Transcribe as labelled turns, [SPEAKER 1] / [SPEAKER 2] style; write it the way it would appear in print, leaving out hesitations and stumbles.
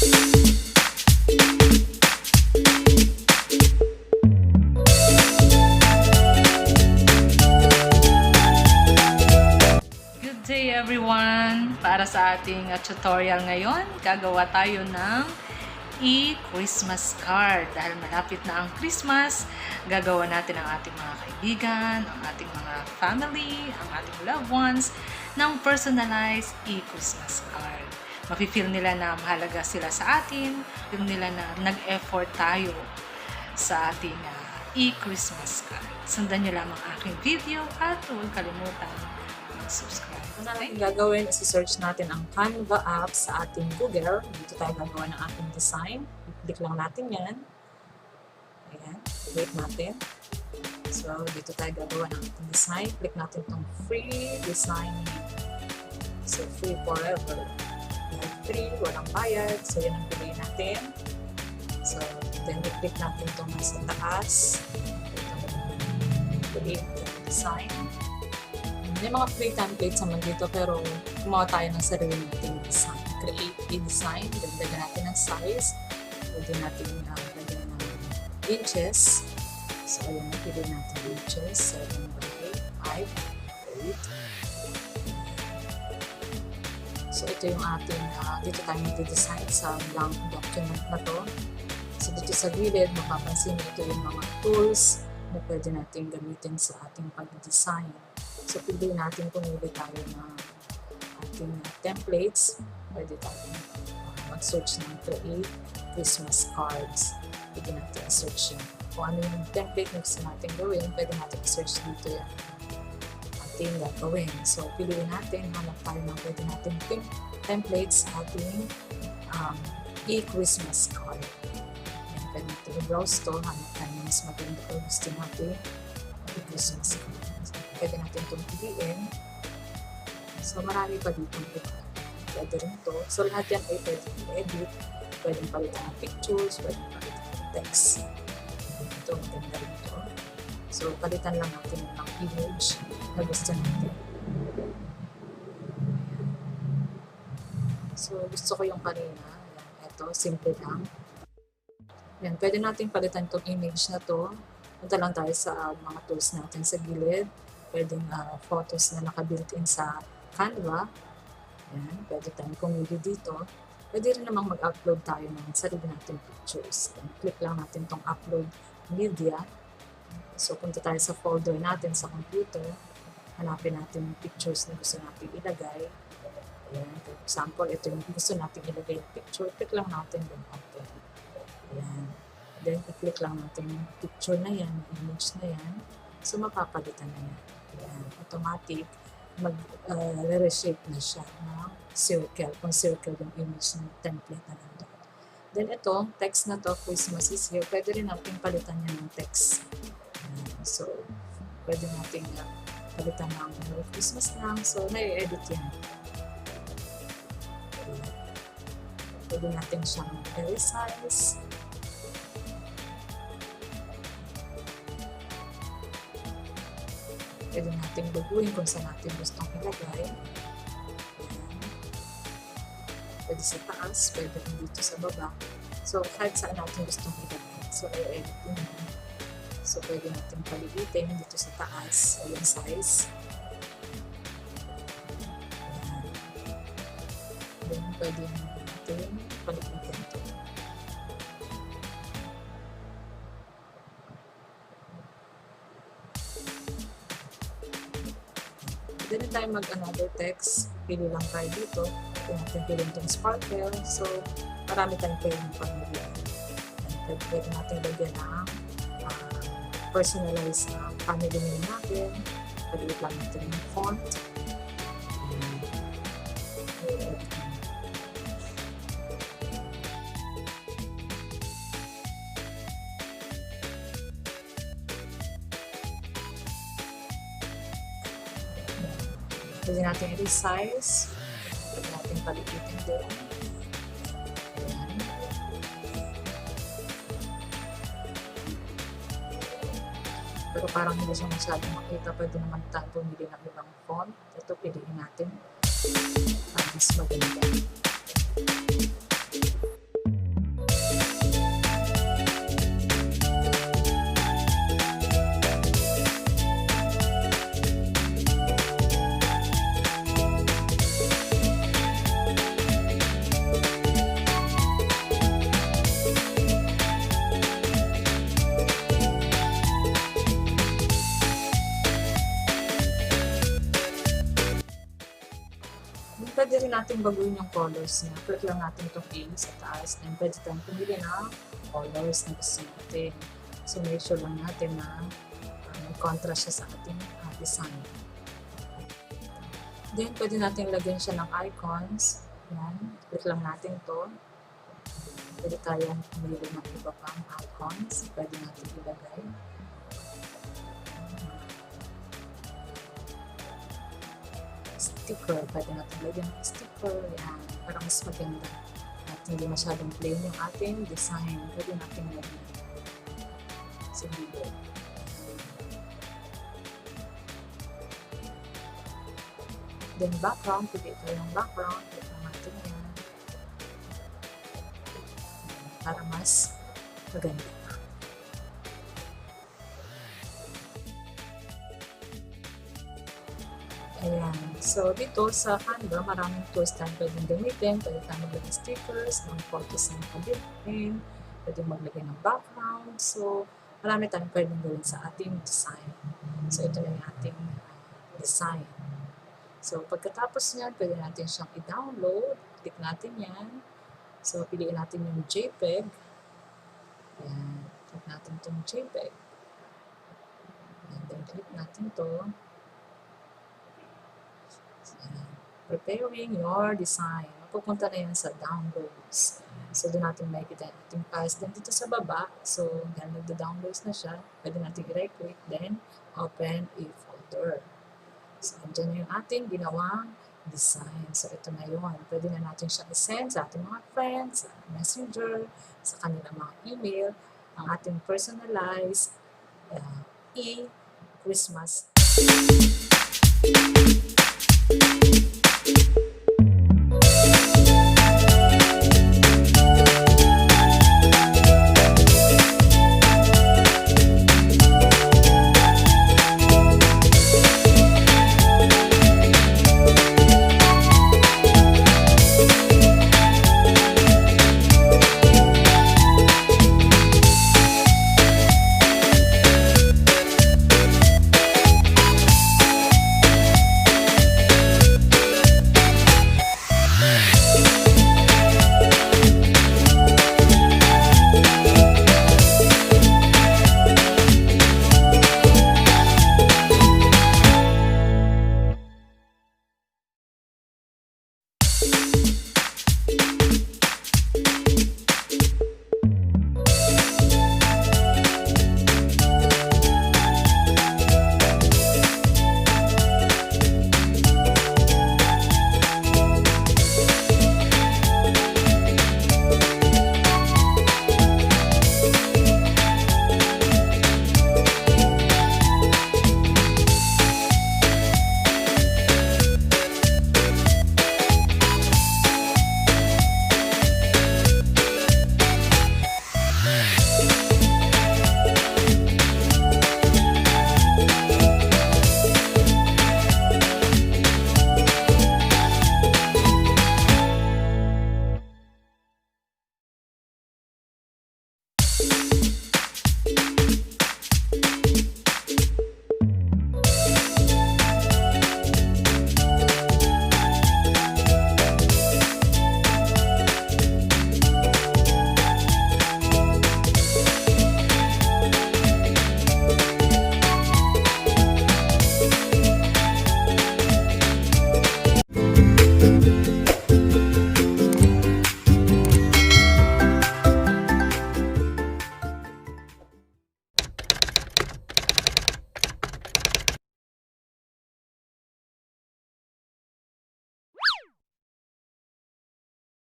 [SPEAKER 1] Good day everyone! Para sa ating tutorial ngayon, gagawa tayo ng e-Christmas card. Dahil malapit na ang Christmas, gagawa natin ang ating mga kaibigan, ang ating mga family, ang ating loved ones ng personalized e-Christmas card. Mafe-feel nila na mahalaga sila sa atin, feel nila na nag-effort tayo sa ating e-Christmas card. Sundan nyo lamang aking video at huwag kalimutan mag-subscribe.
[SPEAKER 2] Una natin gagawin, isi-search natin ang Canva app sa ating Google. Dito tayo gagawa ng ating design. I-click lang natin yan. Ayan, wait natin. So, dito tayo gagawa ng ating design. Click natin itong free design. So, free forever. Free, walang bayad. So, yan ang piliin natin. So, then i-click natin itong nasa taas. Piliin itong design. May mga free templates naman dito pero gumawa tayo ng sarili nating design. Create a design, dagdagan natin ng size, pwede natin lagyan ng inches. So, ayan, pili natin inches, 7 by 5, 8. So, ito yung ating, dito tayo mag-design sa blank document na to. So, dito sa gilid, mapapansin ito yung mga tools na pwede natin gamitin sa ating pag-design. So, pili natin kung hindi tayo ng ating templates. Pwede tayo mag-search ng create Christmas cards. Pwede natin search yun. Kung ano yung template na gusto natin gawin, pwede natin search dito yan. Ating gagawin. So, piliin natin, hanap tayo ng pwede natin templates sa ating e-Christmas card. Yan, pwede natin i-browse to, hanap tayo ng mas maganda kung gusto natin e-Christmas card. Pwede natin itong piliin. So, marami pa dito iba. Pwede rin ito. So, lahat yan ay pwede i-edit. Pwede palitan ng pictures, pwede palitan ng text. Ito, maganda rin ito. So, palitan lang natin ng image na gusto natin. So, gusto ko yung kanina. Yan, ito, simple lang. Yan, pwede natin palitan itong image na to. Punta lang tayo sa mga tools natin sa gilid. Pwedeng photos na naka-built-in sa Canva. Ayan, pwede tayong pumili dito. Pwede rin namang mag-upload tayo ng sarili natin pictures. Then, click lang natin itong upload media. So, punta tayo sa folder natin sa computer. Hanapin natin yung pictures na gusto natin ilagay. Ayan, for example, ito yung gusto natin ilagay yung picture. Click lang natin yung upload. Ayan. Then, i-click lang natin yung picture na yan, image na yan. So, mapapalitan na yan. Ayan, automatic, mag-reshape na siya ng circle. Kung circle yung image ng template na nandun. Then ito, text na to, Christmas is here. Pwede rin natin palitan niya ng text. Ayan, so, pwede natin palitan ng Merry Christmas lang. So, na-edit yan. Pwede natin siyang resize. Pwede natin baguhin kung saan natin gustong ilagay. Pwede sa taas, pwede rin dito sa baba. So, kahit saan natin gustong ilagay. So, i-edit yun. So, pwede natin paliitin dito sa taas yung size. Then, pwede natin paliitin ito. Pwede tayo mag-another text. Pili lang tayo dito. Pwede natin piliin itong sparkle. So, marami tayong pwede ng pamilya. Pwede natin lagyan ng personalized family name natin. Pwede lang natin yung font. Pwede natin i-resize. Pwede natin palikitin din. Ayan. Pero parang hindi siya masyadong makita. Pwede naman tayo pumili ng ibang font. Ito, piliin natin. Para mas maganda. pwede rin natin baguhin yung colors niya. Click lang natin itong A sa taas. Then pwede tayong pumili ng colors na gusto natin. So make sure lang natin na may contrast siya sa ating design. Then pwede natin lagyan siya ng icons. Yan. Click lang natin to. Pwede tayong pumili ng iba pang icons. Pwede natin ilagay. Sticker. Pwede natin lagyan ng sticker. Yan. Para mas maganda. At hindi masyadong plain yung ating design. Pwede natin lagyan. Sige. Then background. Pwede ito yung background. Pwede natin yan. Para mas maganda. Ayan. So, dito sa Canva, maraming tools tayo pwedeng gamitin. Pwede tayo maglagay ng stickers, ng photos ng kabitin, pwede maglagay ng background. So, marami tayong pwedeng gawin sa ating design. So, ito na yung ating design. So, pagkatapos niyan, pwede natin siyang i-download. Click natin yan. So, piliin natin yung JPEG. Ayan. Click natin itong JPEG. And then, click natin to. Preparing your design. Mapupunta na yan sa downloads. So, doon natin makikita yung ating files. Then, dito sa baba, so, dahil nagda-downloads na siya, pwede natin i-right-click, then, open a folder. So, andyan na yung ating ginawang design. So, ito na yun. Pwede na natin siya i-send sa ating mga friends, sa messenger, sa kanilang mga email, ang ating personalized e-Christmas.